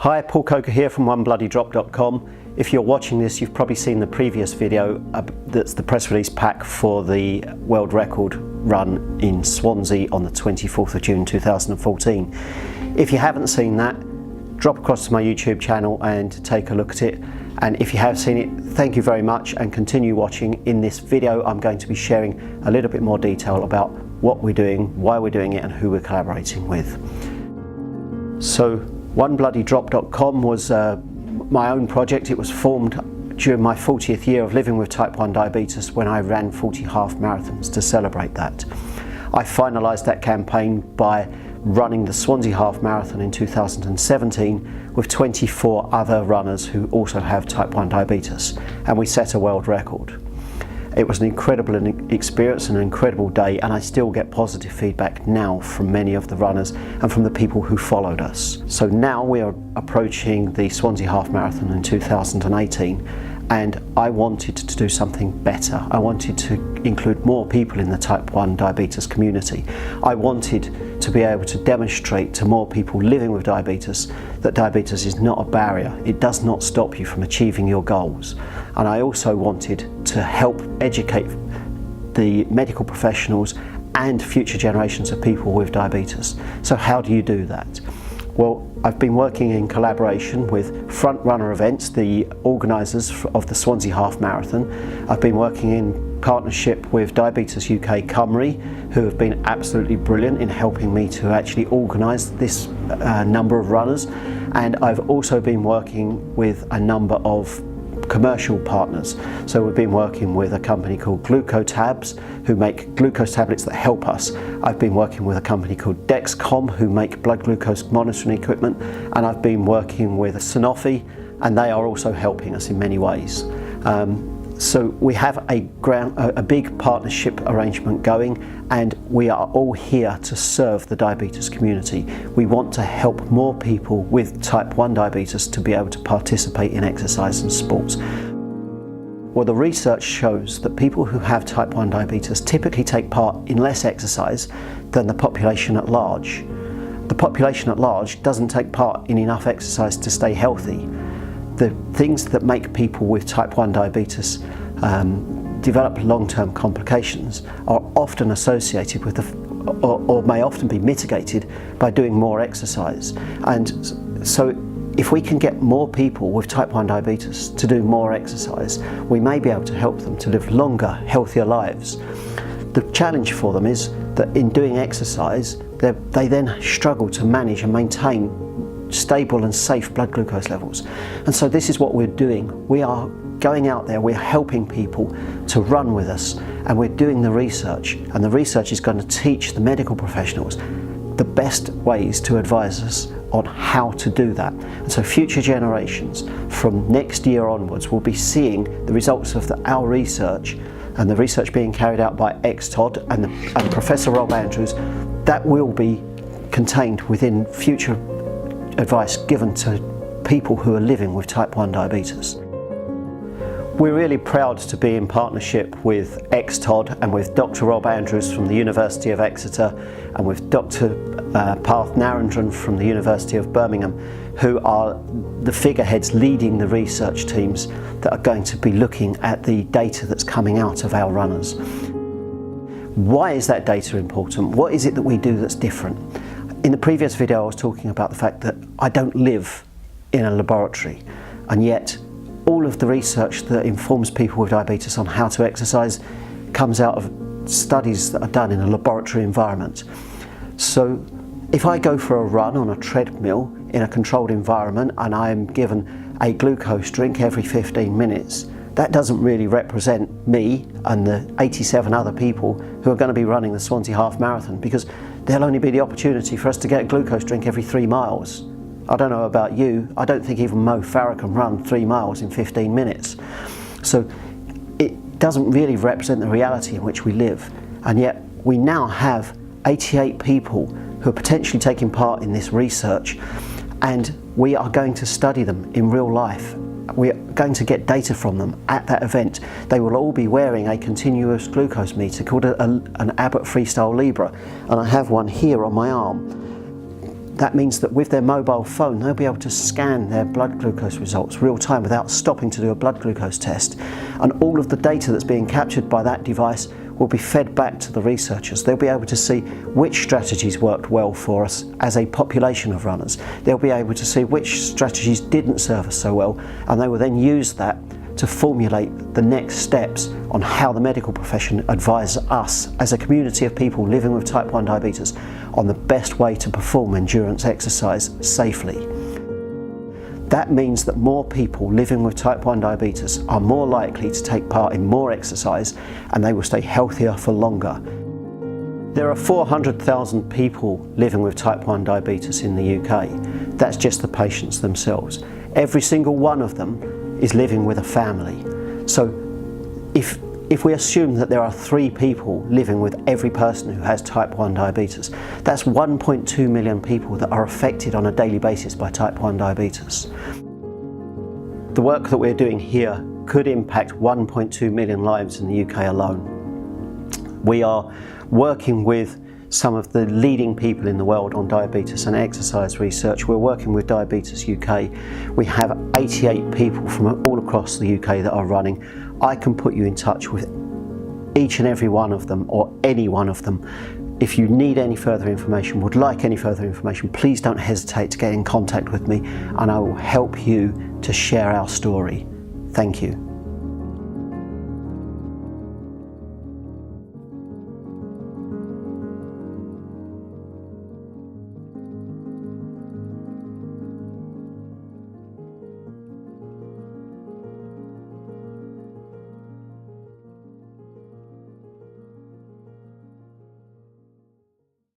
Hi, Paul Coker here from onebloodydrop.com. If you're watching this, you've probably seen the previous video that's the press release pack for the world record run in Swansea on the 24th of June 2014. If you haven't seen that, drop across to my YouTube channel and take a look at it. And if you have seen it, thank you very much and continue watching. In this video, I'm going to be sharing a little bit more detail about what we're doing, why we're doing it, and who we're collaborating with. So, onebloodydrop.com was my own project. It was formed during my 40th year of living with type 1 diabetes when I ran 40 half marathons to celebrate that. I finalised that campaign by running the Swansea half marathon in 2017 with 24 other runners who also have type 1 diabetes, and we set a world record. It was an incredible experience, an incredible day, and I still get positive feedback now from many of the runners and from the people who followed us. So now we are approaching the Swansea half marathon in 2018, and I wanted to do something better. I wanted to include more people in the type 1 diabetes community. I wanted to be able to demonstrate to more people living with diabetes that diabetes is not a barrier. It does not stop you from achieving your goals. And I also wanted to help educate the medical professionals and future generations of people with diabetes. So how do you do that? Well, I've been working in collaboration with Front Runner Events, the organisers of the Swansea Half Marathon. I've been working in partnership with Diabetes UK Cymru, who have been absolutely brilliant in helping me to actually organise this number of runners. And I've also been working with a number of commercial partners. So we've been working with a company called Glucotabs, who make glucose tablets that help us. I've been working with a company called Dexcom, who make blood glucose monitoring equipment, and I've been working with Sanofi, and they are also helping us in many ways. So we have a big partnership arrangement going, and we are all here to serve the diabetes community. We want to help more people with type 1 diabetes to be able to participate in exercise and sports. Well, the research shows that people who have type 1 diabetes typically take part in less exercise than the population at large. The population at large doesn't take part in enough exercise to stay healthy. The things that make people with type 1 diabetes develop long-term complications are often associated with or may often be mitigated by doing more exercise. And so if we can get more people with type 1 diabetes to do more exercise, we may be able to help them to live longer, healthier lives. The challenge for them is that in doing exercise, they then struggle to manage and maintain stable and safe blood glucose levels. And so this is what we're doing. We are going out there, we're helping people to run with us, and we're doing the research, and the research is going to teach the medical professionals the best ways to advise us on how to do that. And so future generations from next year onwards will be seeing the results of our research, and the research being carried out by XTOD and Professor Rob Andrews. That will be contained within future advice given to people who are living with type 1 diabetes. We're really proud to be in partnership with XTOD and with Dr. Rob Andrews from the University of Exeter and with Dr. Parth Narendran from the University of Birmingham, who are the figureheads leading the research teams that are going to be looking at the data that's coming out of our runners. Why is that data important? What is it that we do that's different? In the previous video I was talking about the fact that I don't live in a laboratory, and yet all of the research that informs people with diabetes on how to exercise comes out of studies that are done in a laboratory environment. So if I go for a run on a treadmill in a controlled environment and I am given a glucose drink every 15 minutes, that doesn't really represent me and the 87 other people who are going to be running the Swansea Half Marathon, because there'll only be the opportunity for us to get a glucose drink every 3 miles. I don't know about you, I don't think even Mo Farah can run 3 miles in 15 minutes. So it doesn't really represent the reality in which we live. And yet we now have 88 people who are potentially taking part in this research, and we are going to study them in real life. We are going to get data from them at that event. They will all be wearing a continuous glucose meter called an Abbott Freestyle Libra, and I have one here on my arm. That means that with their mobile phone, they'll be able to scan their blood glucose results real time without stopping to do a blood glucose test. And all of the data that's being captured by that device will be fed back to the researchers. They'll be able to see which strategies worked well for us as a population of runners. They'll be able to see which strategies didn't serve us so well, and they will then use that to formulate the next steps on how the medical profession advises us as a community of people living with type 1 diabetes on the best way to perform endurance exercise safely. That means that more people living with type 1 diabetes are more likely to take part in more exercise, and they will stay healthier for longer. There are 400,000 people living with type 1 diabetes in the UK. That's just the patients themselves. Every single one of them is living with a family. So if we assume that there are 3 people living with every person who has type 1 diabetes, that's 1.2 million people that are affected on a daily basis by type 1 diabetes. The work that we're doing here could impact 1.2 million lives in the UK alone. We are working with some of the leading people in the world on diabetes and exercise research. We're working with Diabetes UK. We have 88 people from all across the UK that are running. I can put you in touch with each and every one of them, or any one of them. If you need any further information, would like any further information, please don't hesitate to get in contact with me, and I will help you to share our story. Thank you.